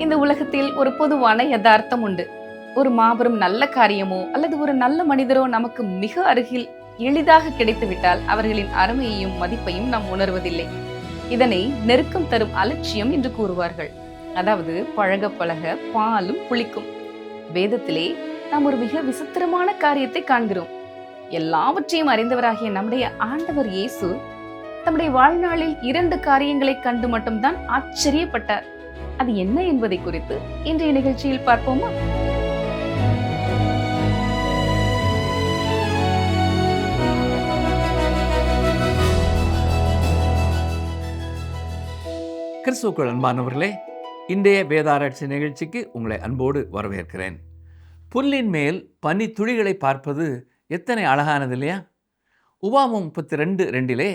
இந்த உலகத்தில் ஒரு பொதுவான யதார்த்தம் உண்டு. ஒரு மாபெரும் நல்ல காரியமோ அல்லது ஒரு நல்ல மனிதரோ நமக்கு மிக அருகில் எளிதாக கிடைத்துவிட்டால் அவர்களின் அருமையையும் மதிப்பையும் நாம் உணர்வதில்லை. இதனை நெருக்கம் தரும் அலட்சியம் என்று கூறுவார்கள். அதாவது பழக பழக பாலும் புளிக்கும். வேதத்திலே நாம் ஒரு மிக விசித்திரமான காரியத்தை காண்கிறோம். எல்லாவற்றையும் அறிந்தவராகிய நம்முடைய ஆண்டவர் இயேசு தம்முடைய வாழ்நாளில் 2 காரியங்களை கண்டு மட்டும்தான் ஆச்சரியப்பட்டார். அது என்ன என்பதை குறித்து இன்றைய நிகழ்ச்சியில் பார்ப்போமா? கிறிஸ்துவுக்குள் அன்பானவர்களே, இன்றைய வேதாராய்ச்சி நிகழ்ச்சிக்கு உங்களை அன்போடு வரவேற்கிறேன். புல்லின் மேல் பனி துளிகளை பார்ப்பது எத்தனை அழகானது இல்லையா? உபாகமம் 32:2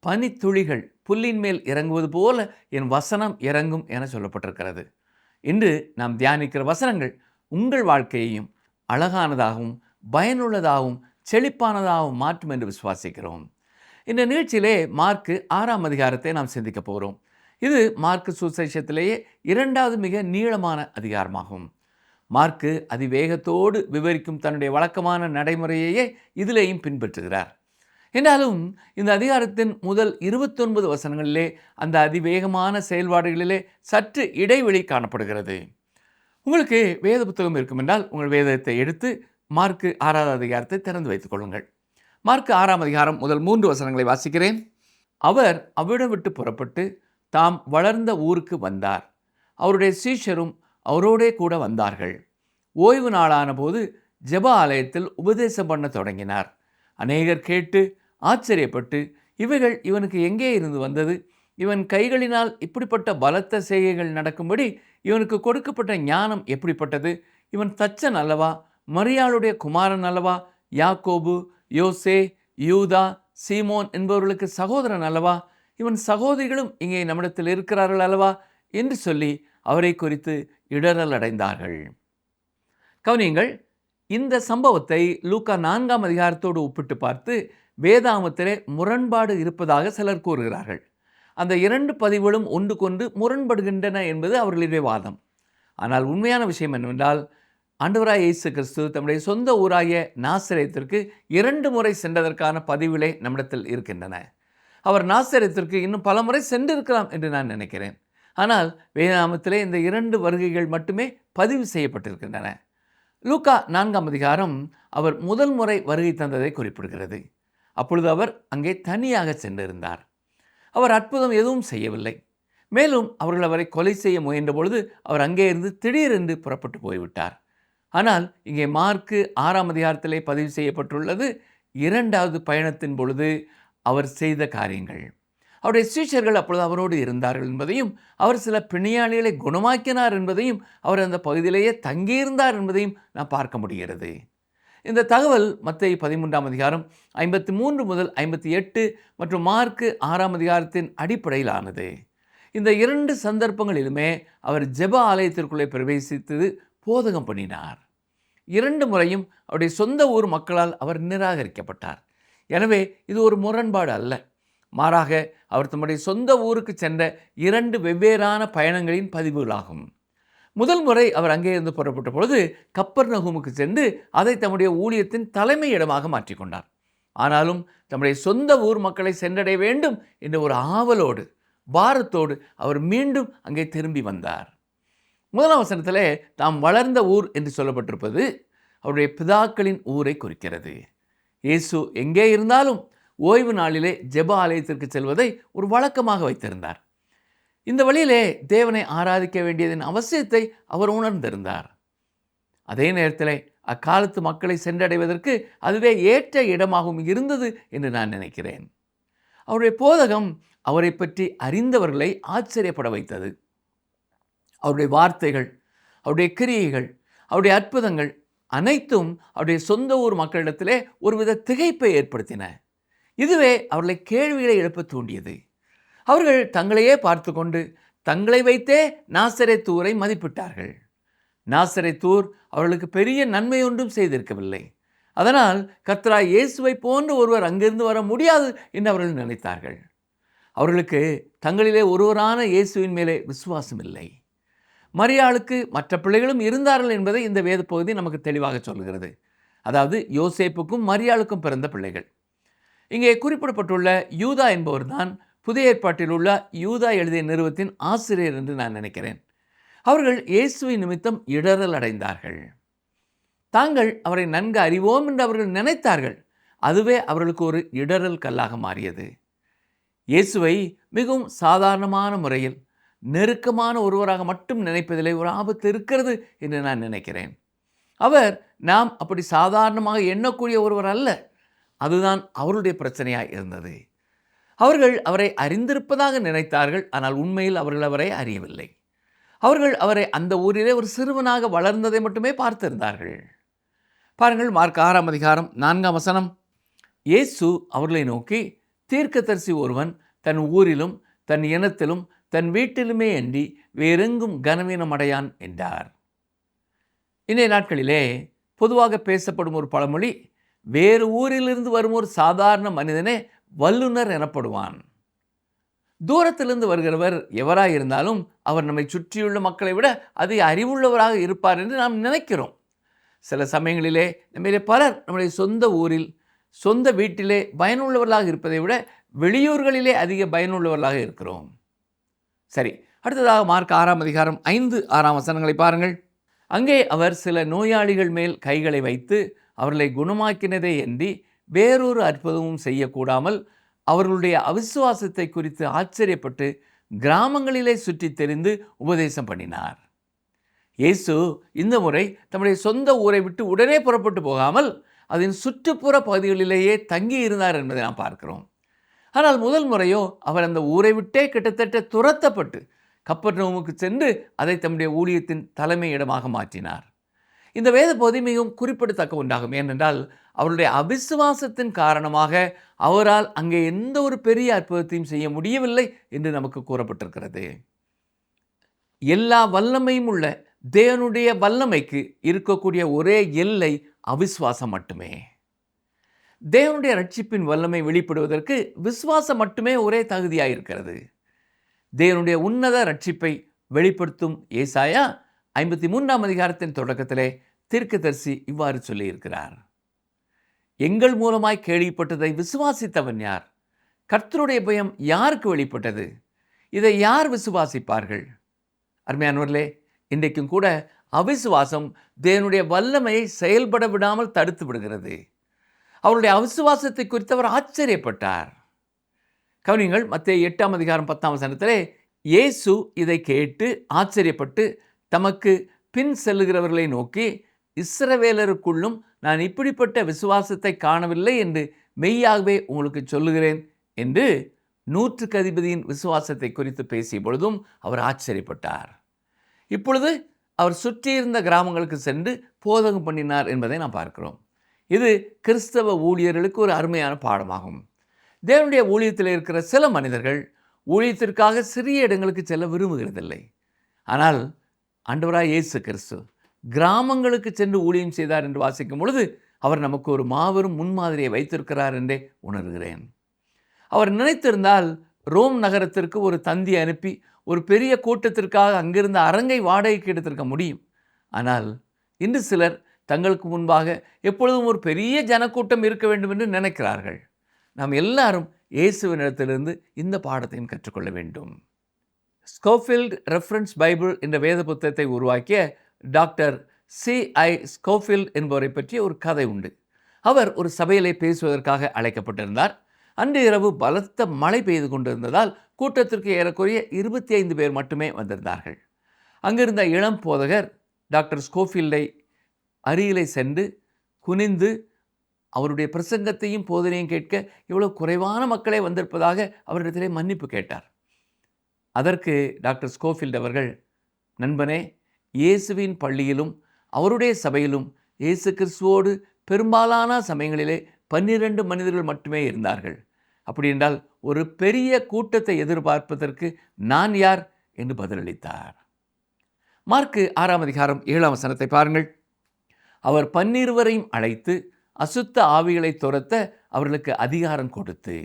பனி துளிகள் புல்லின் மேல் இறங்குவது போல என் வசனம் இறங்கும் என சொல்லப்பட்டிருக்கிறது. இன்று நாம் தியானிக்கிற வசனங்கள் உங்கள் வாழ்க்கையையும் அழகானதாகவும் பயனுள்ளதாகவும் செழிப்பானதாகவும் மாற்றும் என்று விசுவாசிக்கிறோம். இந்த நிகழ்ச்சியிலே மார்க்கு 6ஆம் அதிகாரத்தை நாம் சிந்திக்க போகிறோம். இது மார்க்கு சுவிசேஷத்திலேயே 2வது மிக நீளமான அதிகாரமாகும். மார்க்கு அதிவேகத்தோடு விவரிக்கும் தன்னுடைய வழக்கமான நடைமுறையையே இதிலேயும் பின்பற்றுகிறார். என்றாலும் இந்த அதிகாரத்தின் முதல் 29 வசனங்களிலே அந்த அதிவேகமான செயல்பாடுகளிலே சற்று இடைவெளி காணப்படுகிறது. உங்களுக்கு வேத புத்தகம் இருக்கும் என்றால் உங்கள் வேதத்தை எடுத்து மார்க்கு 6வது அதிகாரத்தை திறந்து வைத்துக் கொள்ளுங்கள். மார்க்கு 6ஆம் அதிகாரம் முதல் 3 வசனங்களை வாசிக்கிறேன். அவர் அவ்விடம் விட்டு புறப்பட்டு தாம் வளர்ந்த ஊருக்கு வந்தார். அவருடைய சீஷரும் அவரோடே கூட வந்தார்கள். ஓய்வு நாளான போது ஜெப ஆலயத்தில் உபதேசம் பண்ண தொடங்கினார். அநேகர் கேட்டு ஆச்சரியப்பட்டு, இவைகள் இவனுக்கு எங்கே இருந்து வந்தது? இவன் கைகளினால் இப்படிப்பட்ட பலத்த செய்கைகள் நடக்கும்படி இவனுக்கு கொடுக்கப்பட்ட ஞானம் எப்படிப்பட்டது? இவன் தச்சன் அல்லவா? மரியாளுடைய குமாரன் அல்லவா? யாக்கோபு, யோசே, யூதா, சீமோன் என்பவர்களுக்கு சகோதரன் அல்லவா? இவன் சகோதரிகளும் இங்கே நம்மிடத்தில் இருக்கிறார்கள் அல்லவா என்று சொல்லி அவரை குறித்து இடரல் அடைந்தார்கள். கவனியுங்கள், இந்த சம்பவத்தை லூக்கா 4ஆம் அதிகாரத்தோடு ஒப்பிட்டு பார்த்து வேதாகமத்திலே முரண்பாடு இருப்பதாக சிலர் கூறுகிறார்கள். அந்த 2 பதிவுகளும் ஒன்றுக்கொன்று முரண்படுகின்றன என்பது அவர்களுடைய வாதம். ஆனால் உண்மையான விஷயம் என்னவென்றால், ஆண்டவராய் இயேசு கிறிஸ்து தம்முடைய சொந்த ஊராகிய நாசரேத்திற்கு 2 முறை சென்றதற்கான பதிவுகளே நம்மிடத்தில் இருக்கின்றன. அவர் நாசரேத்திற்கு இன்னும் பல முறை சென்றிருக்கலாம் என்று நான் நினைக்கிறேன். ஆனால் வேதாகமத்திலே இந்த 2 வருகைகள் மட்டுமே பதிவு செய்யப்பட்டிருக்கின்றன. லூக்கா 4ஆம் அதிகாரம் அவர் முதல் முறை வருகை தந்ததை குறிப்பிடுகிறது. அப்பொழுது அவர் அங்கே தனியாக சென்றிருந்தார். அவர் அற்புதம் எதுவும் செய்யவில்லை. மேலும் அவர்கள் அவரை கொலை செய்ய முயன்ற பொழுது அவர் அங்கே இருந்து திடீரென்று புறப்பட்டு போய்விட்டார். ஆனால் இங்கே மார்க்கு 6ஆம் அதிகாரத்திலே பதிவு செய்யப்பட்டுள்ளது 2வது பயணத்தின் பொழுது அவர் செய்த காரியங்கள். அவருடைய சீஷர்கள் அப்பொழுது அவரோடு இருந்தார்கள் என்பதையும், அவர் சில பிணியாளிகளை குணமாக்கினார் என்பதையும், அவர் அந்த பகுதியிலேயே தங்கியிருந்தார் என்பதையும் நாம் பார்க்க முடிகிறது. இந்த தகவல் மத்தேயு 13ஆம் அதிகாரம் 53 முதல் 58 மற்றும் மார்க்கு 6ஆம் அதிகாரத்தின் அடிப்படையிலானது. இந்த 2 சந்தர்ப்பங்களிலுமே அவர் ஜெப ஆலயத்திற்குள்ளே பிரவேசித்து போதகம் பண்ணினார். 2 முறையும் அவருடைய சொந்த ஊர் மக்களால் அவர் நிராகரிக்கப்பட்டார். எனவே இது ஒரு முரண்பாடு அல்ல. மாறாக அவர் தம்முடைய சொந்த ஊருக்கு சென்ற 2 வெவ்வேறான பயணங்களின் பதிவுகளாகும். முதல் முறை அவர் அங்கே இருந்து புறப்பட்ட பொழுது கப்பர்நகூமுக்கு சென்று அதை தம்முடைய ஊழியத்தின் தலைமை இடமாக மாற்றிக்கொண்டார். ஆனாலும் தம்முடைய சொந்த ஊர் மக்களை சென்றடைய வேண்டும் என்ற ஒரு ஆவலோடு பாரத்தோடு அவர் மீண்டும் அங்கே திரும்பி வந்தார். முதலாம் வசனத்திலே தாம் வளர்ந்த ஊர் என்று சொல்லப்பட்டிருப்பது அவருடைய பிதாக்களின் ஊரை குறிக்கிறது. இயேசு எங்கே இருந்தாலும் ஓய்வு நாளிலே ஜெப ஆலயத்திற்கு செல்வதை ஒரு வழக்கமாக வைத்திருந்தார். இந்த வழியிலே தேவனை ஆராதிக்க வேண்டியதன் அவசியத்தை அவர் உணர்ந்திருந்தார். அதே நேரத்தில் அக்காலத்து மக்களை சென்றடைவதற்கு அதுவே ஏற்ற இடமாகவும் இருந்தது என்று நான் நினைக்கிறேன். அவருடைய போதகம் அவரை பற்றி அறிந்தவர்களை ஆச்சரியப்பட வைத்தது. அவருடைய வார்த்தைகள், அவருடைய கிரியைகள், அவருடைய அற்புதங்கள் அனைத்தும் அவருடைய சொந்த ஊர் மக்களிடத்திலே ஒருவித திகைப்பை ஏற்படுத்தின. இதுவே அவர்களை கேள்விகளை எழுப்ப தூண்டியது. அவர்கள் தங்களையே பார்த்து கொண்டு தங்களை வைத்தே நாசரேத்தூரை மதிப்பிட்டார்கள். நாசரேத்தூர் அவர்களுக்கு பெரிய நன்மை ஒன்றும் செய்திருக்கவில்லை. அதனால் கர்த்தராகிய இயேசுவை போன்ற ஒருவர் அங்கிருந்து வர முடியாது என்று அவர்கள் நினைத்தார்கள். அவர்களுக்கு தங்களிலே ஒருவரான இயேசுவின் மேலே விசுவாசம் இல்லை. மரியாளுக்கு மற்ற பிள்ளைகளும் இருந்தார்கள் என்பதை இந்த வேத பகுதி நமக்கு தெளிவாக சொல்கிறது. அதாவது யோசேப்புக்கும் மரியாளுக்கும் பிறந்த பிள்ளைகள். இங்கே குறிப்பிடப்பட்டுள்ள யூதா என்பவர் தான் புதிய ஏற்பாட்டில் உள்ள யூதா எழுதிய நிறுவத்தின் ஆசிரியர் என்று நான் நினைக்கிறேன். அவர்கள் இயேசுவின் நிமித்தம் இடறல் அடைந்தார்கள். தாங்கள் அவரை நன்கு அறிவோம் என்று அவர்கள் நினைத்தார்கள். அதுவே அவர்களுக்கு ஒரு இடறல் கல்லாக மாறியது. இயேசுவை மிகவும் சாதாரணமான முறையில் நெருக்கமான ஒருவராக மட்டும் நினைப்பதிலே ஒரு ஆபத்து இருக்கிறது என்று நான் நினைக்கிறேன். அவர் நாம் அப்படி சாதாரணமாக எண்ணக்கூடிய ஒருவர் அல்ல. அதுதான் அவருடைய பிரச்சனையாக இருந்தது. அவர்கள் அவரை அறிந்திருப்பதாக நினைத்தார்கள். ஆனால் உண்மையில் அவர்கள் அவரை அறியவில்லை. அவர்கள் அவரை அந்த ஊரிலே ஒரு சிறுவனாக வளர்ந்ததை மட்டுமே பார்த்திருந்தார்கள். பாருங்கள், மார்க் 6ஆம் அதிகாரம் 4ஆம் வசனம். இயேசு அவர்களை நோக்கி, தீர்க்கதரிசி ஒருவன் தன் ஊரிலும் தன் இனத்திலும் தன் வீட்டிலுமே அன்றி வேறெங்கும் கனவீனம் அடையான் என்றார். இன்றைய நாட்களிலே பொதுவாக பேசப்படும் ஒரு பழமொழி, வேறு ஊரிலிருந்து வரும் ஒரு சாதாரண மனிதனே வல்லுனர் எனப்படுவான். தூரத்திலிருந்து வருகிறவர் எவராக இருந்தாலும் அவர் நம்மை சுற்றியுள்ள மக்களை விட அதிக அறிவுள்ளவராக இருப்பார் என்று நாம் நினைக்கிறோம். சில சமயங்களிலே நம்மிலே பலர் நம்முடைய சொந்த ஊரில் சொந்த வீட்டிலே பயனுள்ளவர்களாக இருப்பதை விட வெளியூர்களிலே அதிக பயனுள்ளவர்களாக இருக்கிறோம். சரி, அடுத்ததாக மார்க் 6ஆம் அதிகாரம் 5, 6ஆம் வசனங்களை பாருங்கள். அங்கே அவர் சில நோயாளிகள் மேல் கைகளை வைத்து அவர்களை குணமாக்கினதே அன்றி வேறொரு அற்புதமும் செய்யக்கூடாமல் அவர்களுடைய அவிசுவாசத்தை குறித்து ஆச்சரியப்பட்டு கிராமங்களிலே சுற்றி தெரிந்து உபதேசம் பண்ணினார். இயேசு இந்த முறை தம்முடைய சொந்த ஊரை விட்டு உடனே புறப்பட்டு போகாமல் அதன் சுற்றுப்புற பகுதிகளிலேயே தங்கி இருந்தார் என்பதை நாம் பார்க்கிறோம். ஆனால் முதல் முறையோ அவர் அந்த ஊரை விட்டே கிட்டத்தட்ட துரத்தப்பட்டு கப்பர்நகூமுக்கு சென்று அதை தம்முடைய ஊழியத்தின் தலைமை இடமாக மாற்றினார். இந்த வேத பகுதி மிகவும் குறிப்பிடத்தக்க ஒன்றாகும். ஏனென்றால் அவருடைய அவிசுவாசத்தின் காரணமாக அவரால் அங்கே எந்த ஒரு பெரிய அற்புதத்தையும் செய்ய முடியவில்லை என்று நமக்கு கூறப்பட்டிருக்கிறது. எல்லா வல்லமையும் உள்ள தேவனுடைய வல்லமைக்கு இருக்கக்கூடிய ஒரே எல்லை அவிசுவாசம் மட்டுமே. தேவனுடைய ரட்சிப்பின் வல்லமை வெளிப்படுவதற்கு விசுவாசம் மட்டுமே ஒரே தகுதியாக இருக்கிறது. தேவனுடைய உன்னத ரட்சிப்பை வெளிப்படுத்தும் ஏசாயா 53ஆம் அதிகாரத்தின் தொடக்கத்திலே தீர்க்கதரிசி இவ்வாறு சொல்லியிருக்கிறார். எங்கள் மூலமாய் கேள்விப்பட்டதை விசுவாசித்தவன் யார்? கர்த்தருடைய பயம் யாருக்கு வெளிப்பட்டது? இதை யார் விசுவாசிப்பார்கள்? அருமையானவர்களே, இன்றைக்கும் கூட அவிசுவாசம் தேவனுடைய வல்லமையை செயல்பட விடாமல் தடுத்து விடுகிறது. அவருடைய அவிசுவாசத்தை குறித்து அவர் ஆச்சரியப்பட்டார். கவனிங்கள், மத்தேயு 8ஆம் அதிகாரம் 10ஆம் வசனத்திலே இயேசு இதை கேட்டு ஆச்சரியப்பட்டு தமக்கு பின் செல்லுகிறவர்களை நோக்கி, இஸ்ரவேலருக்குள்ளும் நான் இப்படிப்பட்ட விசுவாசத்தை காணவில்லை என்று மெய்யாகவே உங்களுக்கு சொல்லுகிறேன் என்று 100க்கு அதிபதியின் விசுவாசத்தை குறித்து பேசிய பொழுதும் அவர் ஆச்சரியப்பட்டார். இப்பொழுது அவர் சுற்றியிருந்த கிராமங்களுக்கு சென்று போதகம் பண்ணினார் என்பதை நாம் பார்க்கிறோம். இது கிறிஸ்தவ ஊழியர்களுக்கு ஒரு அருமையான பாடமாகும். தேவனுடைய ஊழியத்தில் இருக்கிற சில மனிதர்கள் ஊழியத்திற்காக சிறிய இடங்களுக்கு செல்ல விரும்புகிறதில்லை. ஆனால் ஆண்டவராய் இயேசு கிறிஸ்து கிராமங்களுக்கு சென்று ஊழியம் செய்தார் என்று வாசிக்கும் பொழுது அவர் நமக்கு ஒரு மாபெரும் முன்மாதிரியை வைத்திருக்கிறார் என்றே உணர்கிறேன். அவர் நினைத்திருந்தால் ரோம் நகரத்திற்கு ஒரு தந்தி அனுப்பி ஒரு பெரிய கூட்டத்திற்காக அங்கிருந்த அரங்கை வாடகைக்கு எடுத்திருக்க முடியும். ஆனால் இன்று சிலர் தங்களுக்கு முன்பாக எப்பொழுதும் ஒரு பெரிய ஜனக்கூட்டம் இருக்க வேண்டும் என்று நினைக்கிறார்கள். நாம் எல்லாரும் இயேசுவினிடத்திலிருந்து இந்த பாடத்தையும் கற்றுக்கொள்ள வேண்டும். ஸ்கோஃபீல்ட் ரெஃபரன்ஸ் பைபிள் என்ற வேத புத்தகத்தை உருவாக்கிய டாக்டர் C.I. ஸ்கோஃபீல்ட் என்பவரை பற்றிய ஒரு கதை உண்டு. அவர் ஒரு சபையிலே பேசுவதற்காக அழைக்கப்பட்டிருந்தார். அன்று இரவு பலத்த மழை பெய்து கொண்டிருந்ததால் கூட்டத்திற்கு ஏறக்குறைய 25 பேர் மட்டுமே வந்திருந்தார்கள். அங்கிருந்த இளம் போதகர் டாக்டர் ஸ்கோஃபீல்டை அருகிலே சென்று குனிந்து அவருடைய பிரசங்கத்தையும் போதனையும் கேட்க இவ்வளவு குறைவான மக்களே வந்திருப்பதாக அவரிடத்திலே மன்னிப்பு கேட்டார். அதற்கு டாக்டர் ஸ்கோஃபீல்ட் அவர்கள், நண்பனே, இயேசுவின் பள்ளியிலும் அவருடைய சபையிலும் இயேசு கிறிஸ்துவோடு பெரும்பாலான சமயங்களிலே 12 மனிதர்கள் மட்டுமே இருந்தார்கள். அப்படி என்றால் ஒரு பெரிய கூட்டத்தை எதிர்பார்ப்பதற்கு நான் யார் என்று பதிலளித்தார். மார்க்கு 6ஆம் அதிகாரம் 7ஆம் வசனத்தை பாருங்கள். அவர் 12 அழைத்து அசுத்த ஆவிகளை துரத்த அவர்களுக்கு அதிகாரம் கொடுத்து.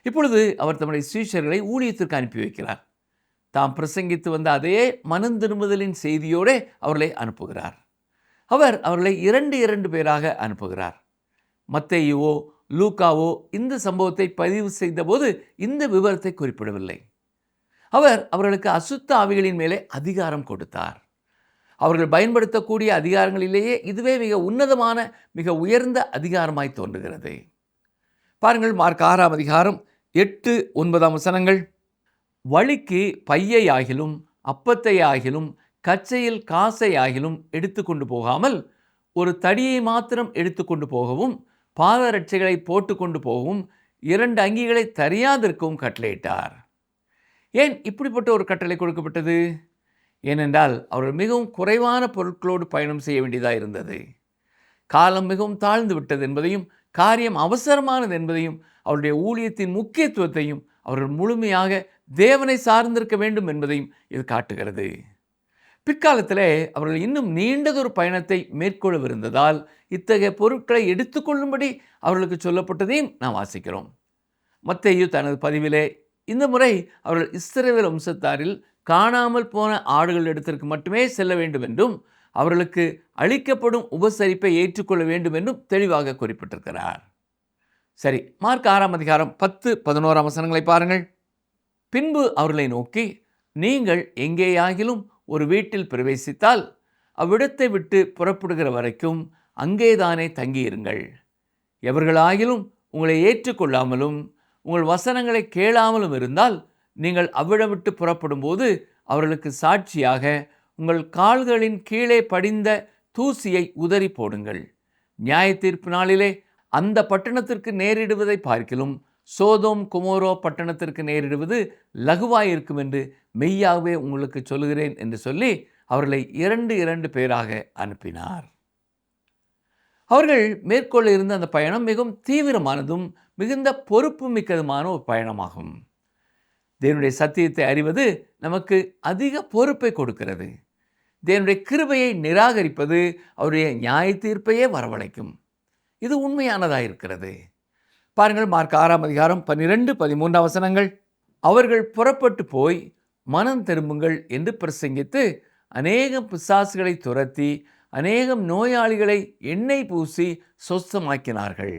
இப்பொழுது அவர் தம்முடைய சீஷர்களை ஊழியத்திற்கு அனுப்பி வைக்கிறார். தாம் பிரசங்கித்து வந்த அதே மனம் திரும்புதலின் செய்தியோடு அவர்களை அனுப்புகிறார். அவர் அவர்களை 2 பேராக அனுப்புகிறார். மத்தேயுவோ லூக்காவோ இந்த சம்பவத்தை பதிவு செய்தபோது இந்த விவரத்தை குறிப்பிடவில்லை. அவர் அவர்களுக்கு அசுத்த ஆவிகளின் மேலே அதிகாரம் கொடுத்தார். அவர்கள் பயன்படுத்தக்கூடிய அதிகாரங்களிலேயே இதுவே மிக உன்னதமான, மிக உயர்ந்த அதிகாரமாய் தோன்றுகிறது. பாருங்கள், மார்க் 6ஆம் அதிகாரம் 8, 9 வசனங்கள். வழிக்கு பையை ஆகிலும் அப்பத்தை ஆகிலும் கச்சையில் காசை ஆகிலும் எடுத்துக்கொண்டு போகாமல் ஒரு தடியை மாத்திரம் எடுத்துக்கொண்டு போகவும் பாதரட்சைகளை போட்டுக்கொண்டு போகவும் 2 அங்கிகளை தரியாதிருக்கவும் கட்டளையிட்டார். ஏன் இப்படிப்பட்ட ஒரு கட்டளை கொடுக்கப்பட்டது? ஏனென்றால் அவர்கள் மிகவும் குறைவான பொருட்களோடு பயணம் செய்ய வேண்டியதாக இருந்தது. காலம் மிகவும் தாழ்ந்து விட்டது என்பதையும், காரியம் அவசரமானது என்பதையும், அவருடைய ஊழியத்தின் முக்கியத்துவத்தையும், அவர்கள் முழுமையாக தேவனை சார்ந்திருக்க வேண்டும் என்பதையும் இது காட்டுகிறது. பிற்காலத்தில் அவர்கள் இன்னும் நீண்டதொரு பயணத்தை மேற்கொள்ளவிருந்ததால் இத்தகைய பொருட்களை எடுத்துக்கொள்ளும்படி அவர்களுக்கு சொல்லப்பட்டதையும் நாம் வாசிக்கிறோம். மத்தேயு தனது பதிவிலே இந்த முறை அவர்கள் இஸ்ரவேல் வம்சத்தாரில் காணாமல் போன ஆடுகள் இடத்திற்கு மட்டுமே செல்ல வேண்டும் என்றும் அவர்களுக்கு அளிக்கப்படும் உபசரிப்பை ஏற்றுக்கொள்ள வேண்டும் என்றும் தெளிவாக குறிப்பிட்டிருக்கிறார். சரி, மார்க் 6ஆம் அதிகாரம் 10, 11 வசனங்களை பாருங்கள். பின்பு அவர்களை நோக்கி, நீங்கள் எங்கேயாகிலும் ஒரு வீட்டில் பிரவேசித்தால் அவ்விடத்தை விட்டு புறப்படுகிற வரைக்கும் அங்கேதானே தங்கியிருங்கள். எவர்களாகிலும் உங்களை ஏற்றுக்கொள்ளாமலும் உங்கள் வசனங்களை கேளாமலும் இருந்தால் நீங்கள் அவ்விடம் விட்டு புறப்படும் போது அவர்களுக்கு சாட்சியாக உங்கள் கால்களின் கீழே படிந்த தூசியை உதறி போடுங்கள். நியாய தீர்ப்பு நாளிலே அந்த பட்டணத்திற்கு நேரிடுவதை பார்க்கிலும் சோதோம் குமோரோ பட்டணத்திற்கு நேரிடுவது லகுவாயிருக்கும் என்று மெய்யாகவே உங்களுக்கு சொல்லுகிறேன் என்று சொல்லி அவர்களை 2 பேராக அனுப்பினார். அவர்கள் மேற்கொள்ள இருந்த அந்த பயணம் மிகவும் தீவிரமானதும் மிகுந்த பொறுப்பு மிக்கதுமான ஒரு பயணமாகும். தேவனுடைய சத்தியத்தை அறிவது நமக்கு அதிக பொறுப்பை கொடுக்கிறது. தேவனுடைய கிருபையை நிராகரிப்பது அவருடைய நியாய தீர்ப்பையே வரவழைக்கும். இது உண்மையானதாக இருக்கிறது. பாருங்கள், மார்க் 6ஆம் அதிகாரம் 12, 13 வசனங்கள். அவர்கள் புறப்பட்டு போய் மனம் திரும்புங்கள் என்று பிரசங்கித்து அநேகம் பிசாசுகளை துரத்தி அநேகம் நோயாளிகளை எண்ணெய் பூசி சொஸ்தமாக்கினார்கள்.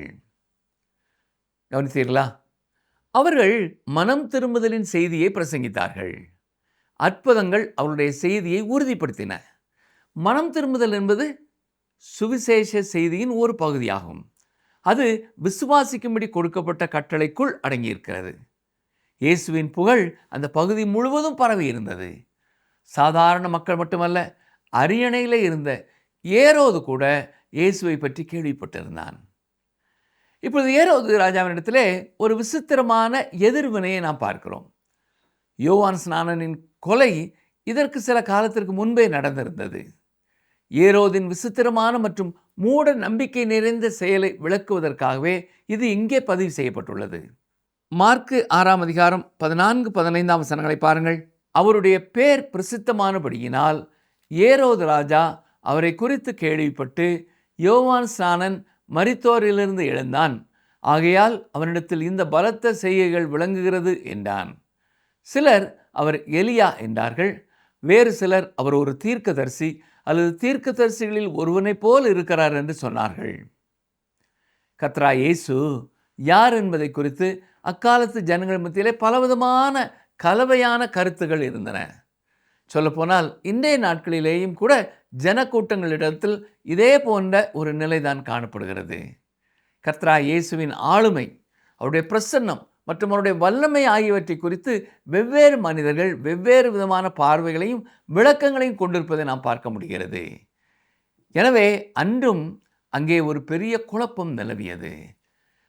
கவனித்தீர்களா? அவர்கள் மனம் திரும்புதலின் செய்தியை பிரசங்கித்தார்கள். அற்புதங்கள் அவருடைய செய்தியை உறுதிப்படுத்தின. மனம் திரும்புதல் என்பது சுவிசேஷ செய்தியின் ஒரு பகுதியாகும். அது விசுவாசிக்கும்படி கொடுக்கப்பட்ட கட்டளைக்குள் அடங்கியிருக்கிறது. இயேசுவின் புகழ் அந்த பகுதி முழுவதும் பரவி இருந்தது. சாதாரண மக்கள் மட்டுமல்ல, அரியணையில் இருந்த ஏரோது கூட இயேசுவை பற்றி கேள்விப்பட்டிருந்தான். இப்பொழுது ஏரோது ராஜாவினிடத்திலே ஒரு விசித்திரமான எதிர்வினையை நாம் பார்க்கிறோம். யோவான் ஸ்நானனின் கொலை இதற்கு சில காலத்திற்கு முன்பே நடந்திருந்தது. ஏரோதின் விசித்திரமான மற்றும் மூட நம்பிக்கை நிறைந்த செயலை விளக்குவதற்காகவே இது இங்கே பதிவு செய்யப்பட்டுள்ளது. மார்க்கு 6ஆம் அதிகாரம் 14, 15 வசனங்களை பாருங்கள். அவருடைய பேர் பிரசித்தமானபடியினால் ஏரோது ராஜா அவரை குறித்து கேள்விப்பட்டு, யோவான் ஸ்நானன் மரித்தோரிலிருந்து எழுந்தான், ஆகையால் அவனிடத்தில் இந்த பலத்த செய்கைகள் விளங்குகிறது என்றான். சிலர் அவர் எலியா என்றார்கள். வேறு சிலர் அவர் ஒரு தீர்க்கதரிசி அல்லது தீர்க்கதரிசிகளில் ஒருவனைப் போல் இருக்கிறார் என்று சொன்னார்கள். கர்த்தராகிய இயேசு யார் என்பதை குறித்து அக்காலத்து ஜனங்கள் மத்தியிலே பலவிதமான கலவையான கருத்துகள் இருந்தன. சொல்லப்போனால் இன்றைய நாட்களிலேயும் கூட ஜனக்கூட்டங்களிடத்தில் இதே போன்ற ஒரு நிலைதான் காணப்படுகிறது. கர்த்தராகிய இயேசுவின் ஆளுமை, அவருடைய பிரசன்னம் மற்றும் அவருடைய வல்லமை ஆகியவற்றை குறித்து வெவ்வேறு மனிதர்கள் வெவ்வேறு விதமான பார்வைகளையும் விளக்கங்களையும் கொண்டிருப்பதை நாம் பார்க்க முடிகிறது. எனவே அன்றும் அங்கே ஒரு பெரிய குழப்பம் நிலவியது.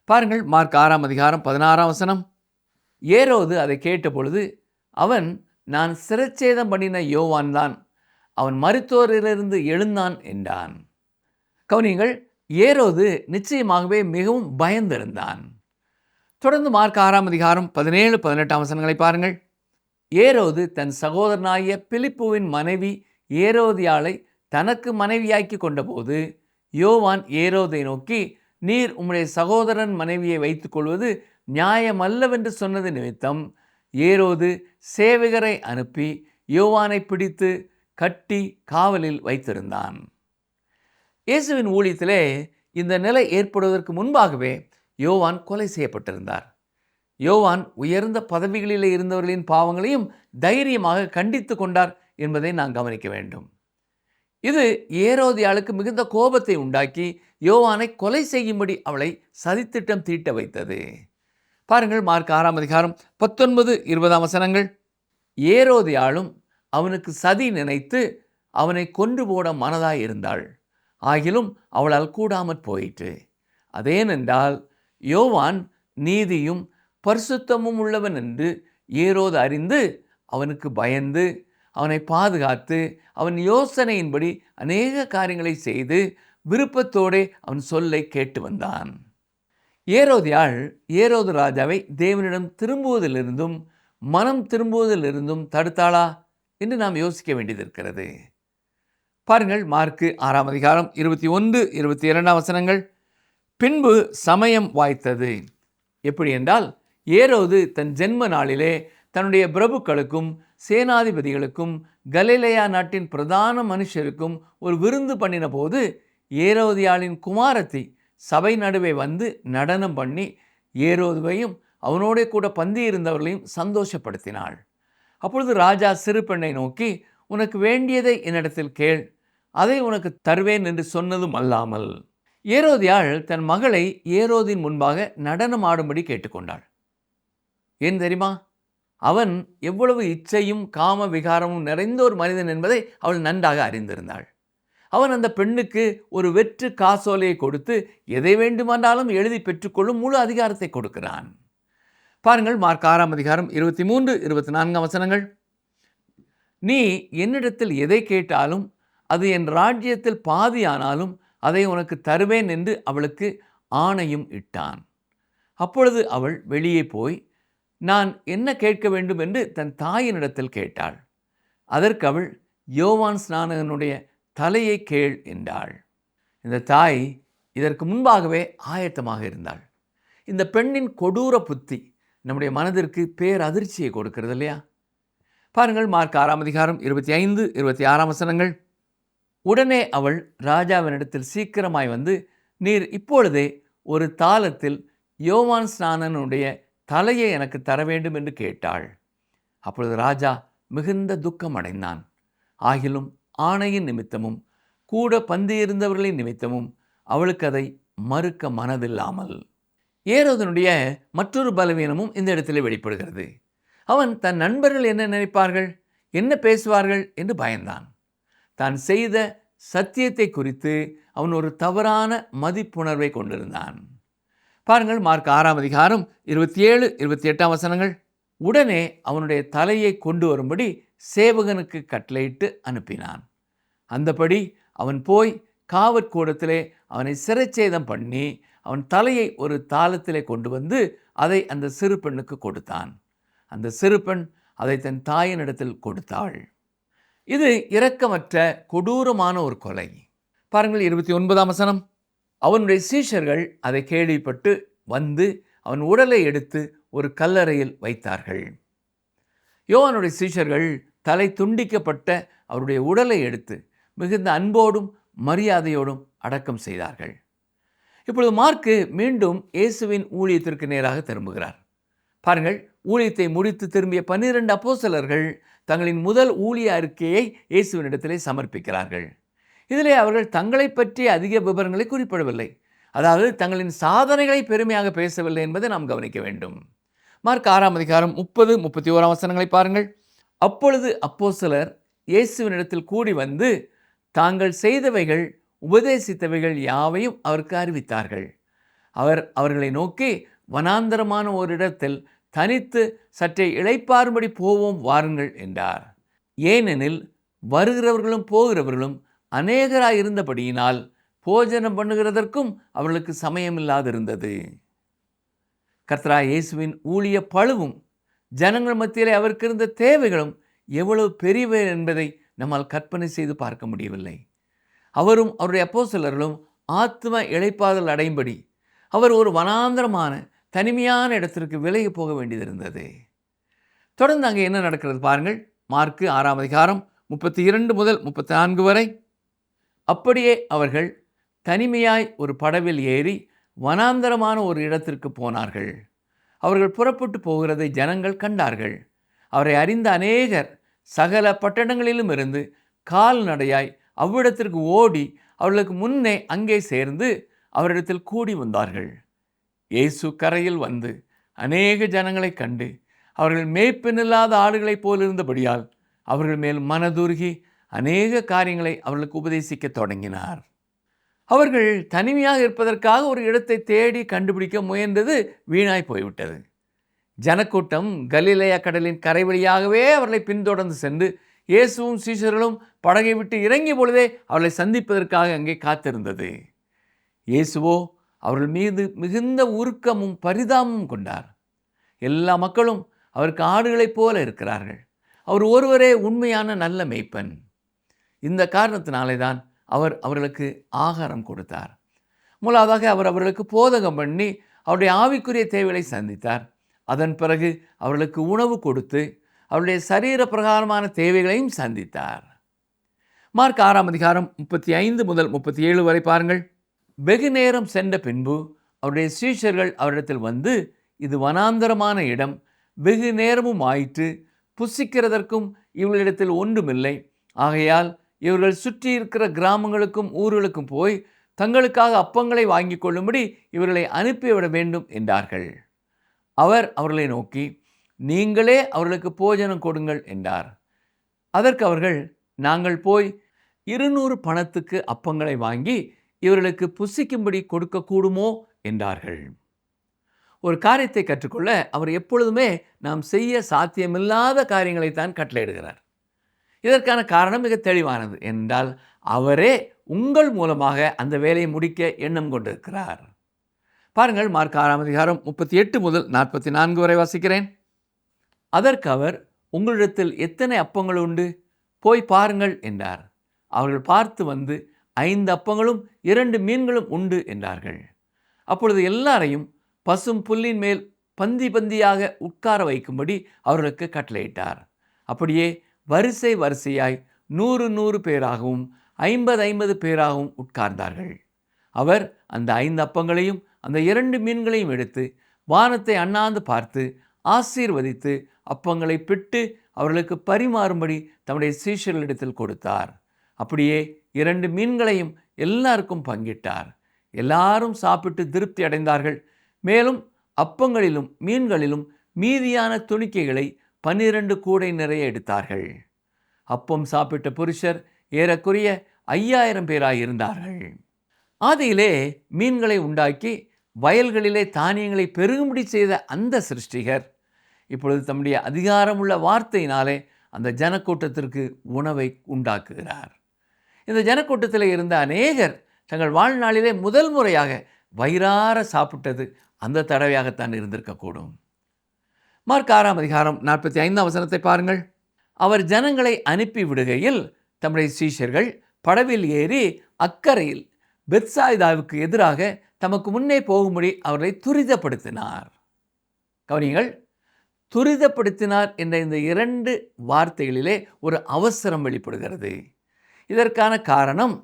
பாருங்கள், மார்க் 6ஆம் அதிகாரம் 16 வசனம். ஏரோது அதை கேட்டபொழுது அவன், நான் சிரச்சேதம் பண்ணின யோவான் தான், அவன் மரித்தோரிலிருந்து எழுந்தான் என்றான். கவனியுங்கள், ஏரோது நிச்சயமாகவே மிகவும் பயந்திருந்தான். தொடர்ந்து மார்க் 6ஆம் அதிகாரம் 17, 18 வசனங்களை பாருங்கள். ஏரோது தன் சகோதரனாகிய பிலிப்புவின் மனைவி ஏரோதியாளை தனக்கு மனைவியாக்கி கொண்டபோது யோவான் ஏரோதை நோக்கி, நீர் உம்முடைய சகோதரன் மனைவியை வைத்துக் கொள்வது நியாயமல்லவென்று சொன்னது நிமித்தம் ஏரோது சேவகரை அனுப்பி யோவானை பிடித்து கட்டி காவலில் வைத்திருந்தான். இயேசுவின் ஊழியத்திலே இந்த நிலை ஏற்படுவதற்கு முன்பாகவே யோவான் கொலை செய்யப்பட்டிருந்தார். யோவான் உயர்ந்த பதவிகளிலே இருந்தவர்களின் பாவங்களையும் தைரியமாக கண்டித்து கொண்டார் என்பதை நாம் கவனிக்க வேண்டும். இது ஏரோதியாளுக்கு மிகுந்த கோபத்தை உண்டாக்கி யோவானை கொலை செய்யும்படி அவளை சதித்திட்டம் தீட்ட வைத்தது. பாருங்கள், மார்க் 6 அதிகாரம் 19-20 வசனங்கள். ஏரோதியாளும் அவனுக்கு சதி நினைத்து அவனை கொன்று போட மனதாய் இருந்தாள். ஆகிலும் அவளால் கூடாமற் போயிற்று. அதேனென்றால் யோவான் நீதியும் பரிசுத்தமும் உள்ளவன் என்று ஏரோது அறிந்து அவனுக்கு பயந்து அவனை பாதுகாத்து அவன் யோசனையின்படி அநேக காரியங்களை செய்து விருப்பத்தோடே அவன் சொல்லை கேட்டு வந்தான். ஏரோதியாள் ஏரோது ராஜாவை தேவனிடம் திரும்புவதிலிருந்தும் மனம் திரும்புவதிலிருந்தும் தடுத்தாளா என்று நாம் யோசிக்க வேண்டியது இருக்கிறது. பாருங்கள், மார்க்கு 6 அதிகாரம் 21-22 வசனங்கள். பின்பு சமயம் வாய்த்தது. எப்படி என்றால், ஏரோது தன் ஜென்ம நாளிலே தன்னுடைய பிரபுக்களுக்கும் சேனாதிபதிகளுக்கும் கலிலேயா நாட்டின் பிரதான மனுஷருக்கும் ஒரு விருந்து பண்ணின போது ஏரோதியாளின் குமாரத்தி சபை நடுவே வந்து நடனம் பண்ணி ஏரோதுவையும் அவனோட கூட பந்தி இருந்தவர்களையும் சந்தோஷப்படுத்தினாள். அப்பொழுது ராஜா சிறு பெண்ணை நோக்கி, உனக்கு வேண்டியதை என்னிடத்தில் கேள், அதை உனக்கு தருவேன் என்று சொன்னதும் அல்லாமல் ஏரோதியாள் தன் மகளை ஏரோதின் முன்பாக நடனம் ஆடும்படி கேட்டுக்கொண்டாள். ஏன் தெரியுமா? அவன் எவ்வளவு இச்சையும் காம விகாரமும் நிறைந்த ஒரு மனிதன் என்பதை அவள் நன்றாக அறிந்திருந்தாள். அவன் அந்த பெண்ணுக்கு ஒரு வெற்று காசோலையை கொடுத்து எதை வேண்டுமானாலும் எழுதி பெற்றுக்கொள்ளும் முழு அதிகாரத்தை கொடுக்கிறான். பாருங்கள், மார்க் 6 அதிகாரம் 23-24 வசனங்கள். நீ என்னிடத்தில் எதை கேட்டாலும் அது என் ராஜ்யத்தில் பாதியானாலும் அதை உனக்கு தருவேன் என்று அவளுக்கு ஆணையும் இட்டான். அப்பொழுது அவள் வெளியே போய் நான் என்ன கேட்க வேண்டும் என்று தன் தாயினிடத்தில் கேட்டாள். அதற்கு அவள், யோவான் ஸ்நானகனுடைய தலையை கேள் என்றாள். இந்த தாய் இதற்கு முன்பாகவே ஆயத்தமாக இருந்தாள். இந்த பெண்ணின் கொடூர புத்தி நம்முடைய மனதிற்கு பேரதிர்ச்சியை கொடுக்கிறது இல்லையா? பாருங்கள், மார்க் 6 அதிகாரம் 25-26 வசனங்கள். உடனே அவள் ராஜாவினிடத்தில் சீக்கிரமாய் வந்து, நீர் இப்பொழுதே ஒரு தாளத்தில் யோவான் ஸ்நானனுடைய தலையை எனக்கு தர வேண்டும் என்று கேட்டாள். அப்பொழுது ராஜா மிகுந்த துக்கம் அடைந்தான். ஆகிலும் ஆணையின் நிமித்தமும் கூட பந்தியிருந்தவர்களின் நிமித்தமும் அவளுக்கு அதை மறுக்க மனதில்லாமல். ஏரோதனுடைய மற்றொரு பலவீனமும் இந்த இடத்திலே வெளிப்படுகிறது. அவன் தன் நண்பர்கள் என்ன நினைப்பார்கள், என்ன பேசுவார்கள் என்று பயந்தான். தான் செய்த சத்தியத்தை குறித்து அவன் ஒரு தவறான மதிப்புணர்வை கொண்டிருந்தான். பாருங்கள், மார்க் 6 அதிகாரம் 27-28 வசனங்கள். உடனே அவனுடைய தலையை கொண்டு வரும்படி சேவகனுக்கு கட்டளையிட்டு அனுப்பினான். அந்தபடி அவன் போய் காவற்கூடத்திலே அவனை சிறைச்சேதம் பண்ணி அவன் தலையை ஒரு தாளத்திலே கொண்டு வந்து அதை அந்த சிறு பெண்ணுக்கு கொடுத்தான். அந்த சிறு பெண் அதை தன் தாயினிடத்தில் கொடுத்தாள். இது இரக்கமற்ற கொடூரமான ஒரு கொலை. பாருங்கள், 29 வசனம். அவனுடைய சீஷர்கள் அதை கேள்விப்பட்டு வந்து அவன் உடலை எடுத்து ஒரு கல்லறையில் வைத்தார்கள். யோவானுடைய சீஷர்கள் தலை துண்டிக்கப்பட்ட அவருடைய உடலை எடுத்து மிகுந்த அன்போடும் மரியாதையோடும் அடக்கம் செய்தார்கள். இப்பொழுது மார்க்கு மீண்டும் இயேசுவின் ஊழியத்திற்கு நேராக திரும்புகிறார். பாருங்கள், ஊழியத்தை முடித்து திரும்பிய 12 அப்போஸ்தலர்கள் தங்களின் முதல் ஊழிய அறிக்கையை இயேசுவினிடத்திலே சமர்ப்பிக்கிறார்கள். இதிலே அவர்கள் தங்களை பற்றிய அதிக விவரங்களை குறிப்பிடவில்லை. அதாவது தங்களின் சாதனைகளை பெருமையாக பேசவில்லை என்பதை நாம் கவனிக்க வேண்டும். மார்க் 6 அதிகாரம் 30-31 வசனங்களை பாருங்கள். அப்பொழுது அப்போஸ்தலர் இயேசுவினிடத்தில் கூடி வந்து தாங்கள் செய்தவைகள் உபதேசித்தவைகள் யாவையும் அவருக்கு அறிவித்தார்கள். அவர் அவர்களை நோக்கி, வனாந்தரமான ஓரிடத்தில் தனித்து சற்றே இளைப்பாறும்படி போவோம் வாருங்கள் என்றார். ஏனெனில் வருகிறவர்களும் போகிறவர்களும் அநேகராயிருந்தபடியினால் போஜனம் பண்ணுகிறதற்கும் அவர்களுக்கு சமயமில்லாதிருந்தது. கர்த்தராகிய இயேசுவின் ஊழிய பளுவும் ஜனங்கள் மத்தியிலே அவருக்கு இருந்த தேவைகளும் எவ்வளவு பெரியவை என்பதை நம்மால் கற்பனை செய்து பார்க்க முடியவில்லை. அவரும் அவருடைய அப்போஸ்தலர்களும் ஆத்ம இளைப்பாறுதல் அடையும்படி அவர் ஒரு வனாந்தரமான தனிமையான இடத்திற்கு விலகி போக வேண்டியதிருந்தது. தொடர்ந்து அங்கே என்ன நடக்கிறது பாருங்கள். மார்க்கு 6ஆம் அதிகாரம் 32 முதல் 34 வரை. அப்படியே அவர்கள் தனிமையாய் ஒரு படவில் ஏறி வனாந்தரமான ஒரு இடத்திற்கு போனார்கள். அவர்கள் புறப்பட்டு போகிறதை ஜனங்கள் கண்டார்கள். அவரை அறிந்த அநேகர் சகல பட்டணங்களிலும் இருந்து கால்நடையாய் அவ்விடத்திற்கு ஓடி அவர்களுக்கு முன்னே அங்கே சேர்ந்து அவரிடத்தில் கூடி வந்தார்கள். இயேசு கரையில் வந்து அநேக ஜனங்களைக் கண்டு அவர்கள் மேய்ப்பனில்லாத ஆடுகளைப் போலிருந்தபடியால் அவர்கள் மேல் மனதுருகி அநேக காரியங்களை அவர்களுக்கு உபதேசிக்க தொடங்கினார். அவர்கள் தனிமையாக இருப்பதற்காக ஒரு இடத்தை தேடி கண்டுபிடிக்க முயன்றது வீணாய் போய்விட்டது. ஜனக்கூட்டம் கலிலேயா கடலின் கரை வழியாகவே அவர்களை பின்தொடர்ந்து சென்று இயேசுவும் சீஷர்களும் படகை விட்டு இறங்கிய பொழுதே அவர்களை சந்திப்பதற்காக அங்கே காத்திருந்தது. இயேசுவோ அவர்கள் மீது மிகுந்த உருக்கமும் பரிதாபமும் கொண்டார். எல்லா மக்களும் அவருக்கு ஆடுகளைப் போல இருக்கிறார்கள். அவர் ஒருவரே உண்மையான நல்ல மேய்ப்பன். இந்த காரணத்தினாலே தான் அவர் அவர்களுக்கு ஆகாரம் கொடுத்தார். முதலாவதாக அவர் அவர்களுக்கு போதகம் பண்ணி அவருடைய ஆவிக்குரிய தேவைகளை சந்தித்தார். அதன் பிறகு அவர்களுக்கு உணவு கொடுத்து அவருடைய சரீர பிரகாரமான தேவைகளையும் சந்தித்தார். மார்க் 6ஆம் அதிகாரம் 35 முதல் 37 வரை பாருங்கள். வெகு நேரம் சென்ற பின்பு அவருடைய சீஷர்கள் அவரிடத்தில் வந்து, இது வனாந்தரமான இடம், வெகு நேரமும் ஆயிற்று, புசிக்கிறதற்கும் இவர்களிடத்தில் ஒன்றுமில்லை. ஆகையால் இவர்கள் சுற்றி இருக்கிற கிராமங்களுக்கும் ஊர்களுக்கும் போய் தங்களுக்காக அப்பங்களை வாங்கி கொள்ளும்படி இவர்களை அனுப்பிவிட வேண்டும் என்றார்கள். அவர் அவர்களை நோக்கி, நீங்களே அவர்களுக்கு போஜனம் கொடுங்கள் என்றார். அதற்கு அவர்கள், நாங்கள் போய் 200 பணத்துக்கு அப்பங்களை வாங்கி இவர்களுக்கு புசிக்கும்படி கொடுக்கக்கூடுமோ என்றார்கள். ஒரு காரியத்தை கற்றுக்கொள்ள அவர் எப்பொழுதுமே நாம் செய்ய சாத்தியமில்லாத காரியங்களைத்தான் கட்டளையிடுகிறார். இதற்கான காரணம் மிக தெளிவானது. என்றால் அவரே உங்கள் மூலமாக அந்த வேலையை முடிக்க எண்ணம் கொண்டிருக்கிறார். பாருங்கள், மார்க் 6ஆம் அதிகாரம் 38 முதல் 44 வரை வாசிக்கிறேன். அதற்கு அவர், உங்களிடத்தில் எத்தனை அப்பங்கள் உண்டு? போய் பாருங்கள் என்றார். அவர்கள் பார்த்து வந்து, 5 அப்பங்களும் 2 மீன்களும் உண்டு என்றார்கள். அப்பொழுது எல்லாரையும் பசும் புல்லின் மேல் பந்தி பந்தியாக உட்கார வைக்கும்படி அவர்களுக்கு கட்டளையிட்டார். அப்படியே வரிசை வரிசையாய் 100 பேராகவும் 50 பேராகவும் உட்கார்ந்தார்கள். அவர் அந்த 5 அப்பங்களையும் அந்த 2 மீன்களையும் எடுத்து வானத்தை அண்ணாந்து பார்த்து ஆசீர்வதித்து அப்பங்களை பிட்டு அவர்களுக்கு பரிமாறும்படி தம்முடைய சீஷர்களிடத்தில் கொடுத்தார். அப்படியே 2 மீன்களையும் எல்லாருக்கும் பங்கிட்டார். எல்லாரும் சாப்பிட்டு திருப்தி அடைந்தார்கள். மேலும் அப்பங்களிலும் மீன்களிலும் மீதியான துணிக்கைகளை 12 கூடை நிறைய எடுத்தார்கள். அப்பம் சாப்பிட்ட புருஷர் ஏறக்குறைய 5000 பேராய் இருந்தார்கள். ஆதியிலே மீன்களை உண்டாக்கி வயல்களிலே தானியங்களை பெருகும்படி செய்த அந்த சிருஷ்டிகர் இப்பொழுது தம்முடைய அதிகாரமுள்ள வார்த்தையினாலே அந்த ஜனக்கூட்டத்திற்கு உணவை உண்டாக்குகிறார். இந்த ஜனக்கூட்டத்தில் இருந்த அநேகர் தங்கள் வாழ்நாளிலே முதல் முறையாக வயிறார சாப்பிட்டது அந்த தடவையாகத்தான் இருந்திருக்கக்கூடும். மார்க் 6ஆம் அதிகாரம் 45ஆம் வசனத்தை பாருங்கள். அவர் ஜனங்களை அனுப்பி விடுகையில் தம்முடைய சீஷர்கள் படவில் ஏறி அக்கரையில் பெத்சாய்தாவுக்கு எதிராக தமக்கு முன்னே போகும்படி அவர்களை துரிதப்படுத்தினார். கவனியுங்கள், துரிதப்படுத்தினார் என்ற இந்த 2 வார்த்தைகளிலே ஒரு அவசரம் வெளிப்படுகிறது. இதற்கான காரணம்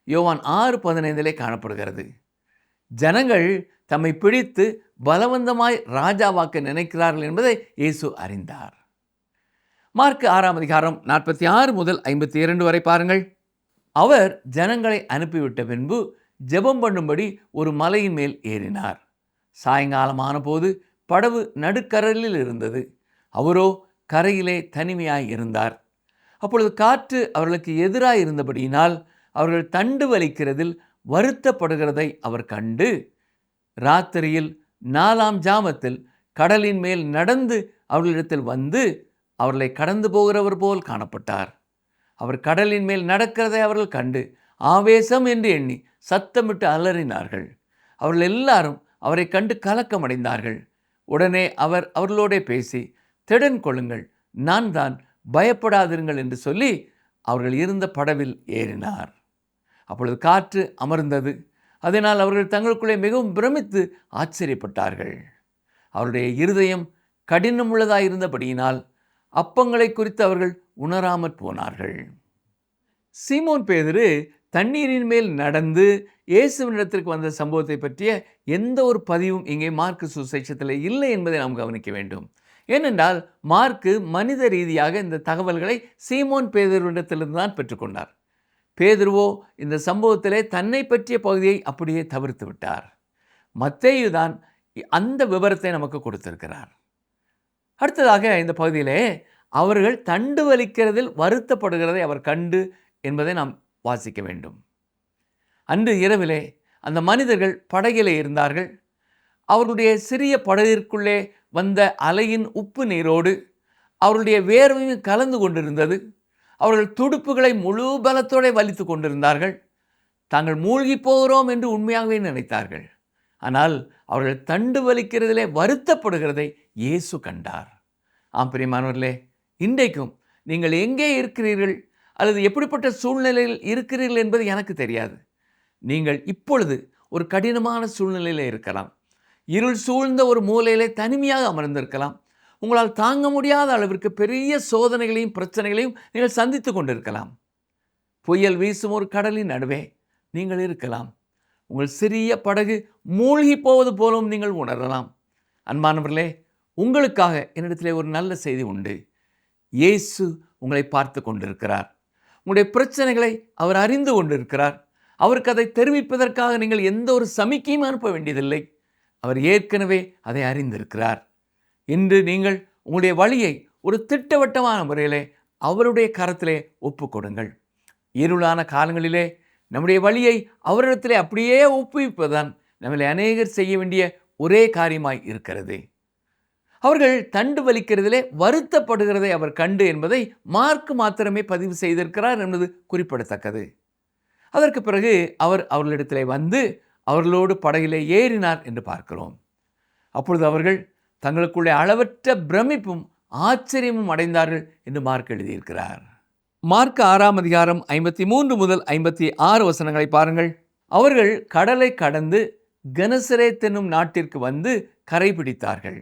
யோவான் 6:15 காணப்படுகிறது. ஜனங்கள் தம்மை பிடித்து பலவந்தமாய் ராஜாவாக்க நினைக்கிறார்கள் என்பதை இயேசு அறிந்தார். மார்க் 6ஆம் அதிகாரம் 46 முதல் 52 வரை பாருங்கள். அவர் ஜனங்களை அனுப்பிவிட்ட பின்பு ஜெபம் பண்ணும்படி ஒரு மலையின் மேல் ஏறினார். சாயங்காலமான போது படவு நடுக்கடலில் இருந்தது. அவரோ கரையிலே தனிமையாய் இருந்தார். அப்பொழுது காற்று அவர்களுக்கு எதிராக இருந்தபடியினால் அவர்கள் தண்டு வலிக்கிறதில் வருத்தப்படுகிறதை அவர் கண்டு, ராத்திரியில் 4ஆம் ஜாமத்தில் கடலின் மேல் நடந்து அவர்களிடத்தில் வந்து அவர்களை கடந்து போகிறவர் போல் காணப்பட்டார். அவர் கடலின் மேல் நடக்கிறதை அவர்கள் கண்டு ஆவேசம் என்று எண்ணி சத்தமிட்டு அலறினார்கள். அவர்கள் எல்லாரும் அவரை கண்டு கலக்கமடைந்தார்கள். உடனே அவர் அவர்களோட பேசி, திடன் கொள்ளுங்கள், நான் தான், பயப்படாதிருங்கள் என்று சொல்லி அவர்கள் இருந்த படவில் ஏறினார். அப்பொழுது காற்று அமர்ந்தது. அதனால் அவர்கள் தங்களுக்குள்ளே மிகவும் பிரமித்து ஆச்சரியப்பட்டார்கள். அவருடைய இருதயம் கடினமுள்ளதாயிருந்தபடியினால் அப்பங்களை குறித்து அவர்கள் உணராமற் போனார்கள். சீமோன் பேதுரு தண்ணீரின் மேல் நடந்து இயேசுவினிடத்திற்கு வந்த சம்பவத்தை பற்றிய எந்த ஒரு பதிவும் இங்கே மார்க்கு சுவிசேஷத்தில் இல்லை என்பதை நாம் கவனிக்க வேண்டும். ஏனென்றால் மார்க்கு மனித ரீதியாக இந்த தகவல்களை சீமோன் பேதுருவிடத்திலிருந்து தான் பெற்றுக்கொண்டார். பேதுருவோ இந்த சம்பவத்திலே தன்னை பற்றிய பகுதியை அப்படியே தவிர்த்து விட்டார். மத்தேயு தான் அந்த விவரத்தை நமக்கு கொடுத்திருக்கிறார். அடுத்ததாக இந்த பகுதியிலே அவர்கள் தண்டு வலிக்கிறதில் வருத்தப்படுகிறதை அவர் கண்டு என்பதை நாம் வாசிக்க வேண்டும். அன்று இரவிலே அந்த மனிதர்கள் படகிலே இருந்தார்கள். அவர்களுடைய சிறிய படகிற்குள்ளே வந்த அலையின் உப்பு நீரோடு அவர்களுடைய வேர்வையும் கலந்து கொண்டிருந்தது. அவர்கள் துடுப்புகளை முழு பலத்தோடு வலித்து கொண்டிருந்தார்கள். தாங்கள் மூழ்கி போகிறோம் என்று உண்மையாகவே நினைத்தார்கள். ஆனால் அவர்கள் தண்டு வலிக்கிறதிலே வருத்தப்படுகிறதை இயேசு கண்டார். ஆம் பிரியமானவர்களே, இன்றைக்கும் நீங்கள் எங்கே இருக்கிறீர்கள் அல்லது எப்படிப்பட்ட சூழ்நிலையில் இருக்கிறீர்கள் என்பது எனக்கு தெரியாது. நீங்கள் இப்பொழுது ஒரு கடினமான சூழ்நிலையில் இருக்கலாம். இருள் சூழ்ந்த ஒரு மூலையிலே தனிமையாக அமர்ந்திருக்கலாம். உங்களால் தாங்க முடியாத அளவிற்கு பெரிய சோதனைகளையும் பிரச்சனைகளையும் நீங்கள் சந்தித்து கொண்டிருக்கலாம். புயல் வீசும் ஒரு கடலின் நடுவே நீங்கள் இருக்கலாம். உங்கள் சிறிய படகு மூழ்கி போவது போலும் நீங்கள் உணரலாம். அன்பானவர்களே, உங்களுக்காக என்னிடத்திலே ஒரு நல்ல செய்தி உண்டு. இயேசு உங்களை பார்த்து கொண்டிருக்கிறார். உங்களுடைய பிரச்சனைகளை அவர் அறிந்து கொண்டிருக்கிறார். அவருக்கு அதை தெரிவிப்பதற்காக நீங்கள் எந்த ஒரு சமிக்கையும் அனுப்ப வேண்டியதில்லை. அவர் ஏற்கனவே அதை அறிந்திருக்கிறார். இன்று நீங்கள் உங்களுடைய வழியை ஒரு திட்டவட்டமான முறையிலே அவருடைய கரத்திலே ஒப்புக்கொடுங்கள். இருளான காலங்களிலே நம்முடைய வழியை அவரிடத்திலே அப்படியே ஒப்புவிப்பதுதான் நம்மளை அநேகர் செய்ய வேண்டிய ஒரே காரியமாய் இருக்கிறது. அவர்கள் தண்டு வலிக்கிறதிலே வருத்தப்படுகிறதை அவர் கண்டு என்பதை மார்க்கு மாத்திரமே பதிவு செய்திருக்கிறார் என்பது குறிப்பிடத்தக்கது. அதற்கு பிறகு அவர் அவர்களிடத்திலே வந்து அவர்களோடு படகிலே ஏறினார் என்று பார்க்கிறோம். அப்பொழுது அவர்கள் தங்களுக்குள்ளே அளவற்ற பிரமிப்பும் ஆச்சரியமும் அடைந்தார்கள் என்று மார்க் எழுதியிருக்கிறார். மார்க் 6ஆம் அதிகாரம் 53 முதல் 56 வசனங்களை பாருங்கள். அவர்கள் கடலை கடந்து கெனசரேத் என்னும் நாட்டிற்கு வந்து கரை பிடித்தார்கள்.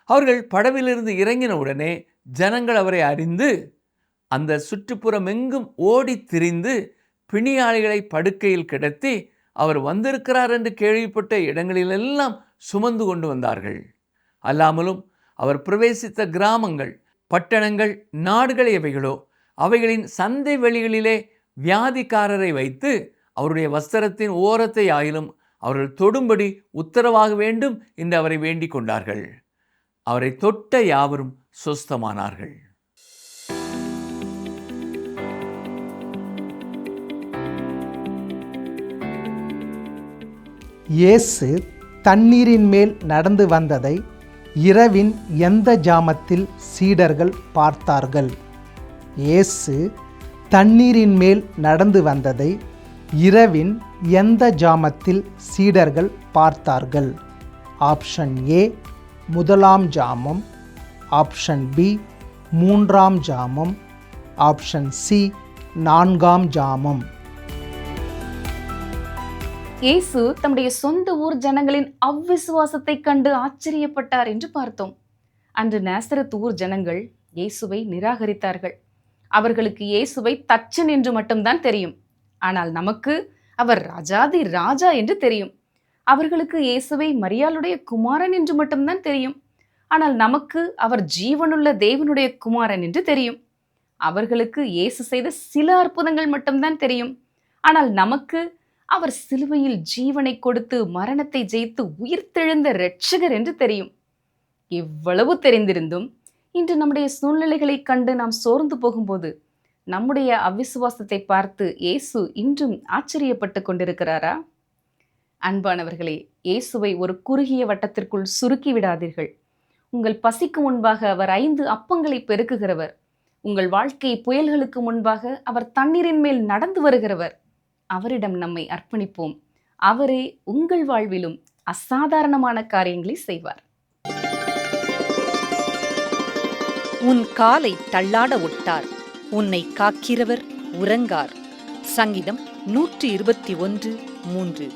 அவர்கள் படவிலிருந்து இறங்கின உடனே ஜனங்கள் அவரை அறிந்து அந்த சுற்றுப்புறம் எங்கும் ஓடி திரிந்து பிணியாளிகளை படுக்கையில் கிடத்தி அவர் வந்திருக்கிறார் என்று கேள்விப்பட்ட இடங்களிலெல்லாம் சுமந்து கொண்டு வந்தார்கள். அல்லாமலும் அவர் பிரவேசித்த கிராமங்கள், பட்டணங்கள், நாடுகள் எவைகளோ அவைகளின் சந்தை வெளிகளிலே வியாதிக்காரரை வைத்து அவருடைய வஸ்திரத்தின் ஓரத்தை ஆயிலும் அவர்கள் தொடும்படி உத்தரவாக வேண்டும் என்று அவரை வேண்டிக் கொண்டார்கள். அவரை தொட்ட யாவரும் சொஸ்தமானார்கள். இயேசு தண்ணீரின் மேல் நடந்து வந்ததை இரவின் எந்த ஜாமத்தில் சீடர்கள் பார்த்தார்கள்? இயேசு தண்ணீரின் மேல் நடந்து வந்ததை இரவின் எந்த ஜாமத்தில் சீடர்கள் பார்த்தார்கள்? ஆப்ஷன் ஏ முதலாம் ஜாமம், ஆப்ஷன் பி மூன்றாம் ஜாமம், ஆப்ஷன் சி நான்காம் ஜாமம். இயேசு தம்முடைய சொந்த ஊர் ஜனங்களின் அவ்விசுவாசத்தை கண்டு ஆச்சரியப்பட்டார் என்று பார்த்தோம். அன்று நாசரேத் ஊர் ஜனங்கள் இயேசுவை நிராகரித்தார்கள். அவர்களுக்கு இயேசுவை தச்சன் என்று மட்டும்தான் தெரியும். ஆனால் நமக்கு அவர் ராஜாதி ராஜா என்று தெரியும். அவர்களுக்கு இயேசுவை மரியாளுடைய குமாரன் என்று மட்டும்தான் தெரியும். ஆனால் நமக்கு அவர் ஜீவனுள்ள தேவனுடைய குமாரன் என்று தெரியும். அவர்களுக்கு இயேசு செய்த சில அற்புதங்கள் மட்டும்தான் தெரியும். ஆனால் நமக்கு அவர் சிலுவையில் ஜீவனை கொடுத்து மரணத்தை ஜெயித்து உயிர்த்தெழுந்த இரட்சகர் என்று தெரியும். இவ்வளவு தெரிந்திருந்தும் இன்று நம்முடைய சூழ்நிலைகளை கண்டு நாம் சோர்ந்து போகும்போது நம்முடைய அவிசுவாசத்தை பார்த்து இயேசு இன்றும் ஆச்சரியப்பட்டு கொண்டிருக்கிறாரா? அன்பானவர்களே, இயேசுவை ஒரு குறுகிய வட்டத்திற்குள் சுருக்கி விடாதீர்கள். உங்கள் பசிக்கு முன்பாக அவர் 5 அப்பங்களை பெருக்குகிறவர். உங்கள் வாழ்க்கை புயல்களுக்கு முன்பாக அவர் தண்ணீரின் மேல் நடந்து வருகிறவர். அவரிடம் நம்மை அர்ப்பணிப்போம். அவரே உங்கள் வாழ்விலும் அசாதாரணமான காரியங்களை செய்வார். உன் காலை தள்ளாட ஒட்டார், உன்னை காக்கிறவர் உறங்கார். சங்கீதம் 121:3.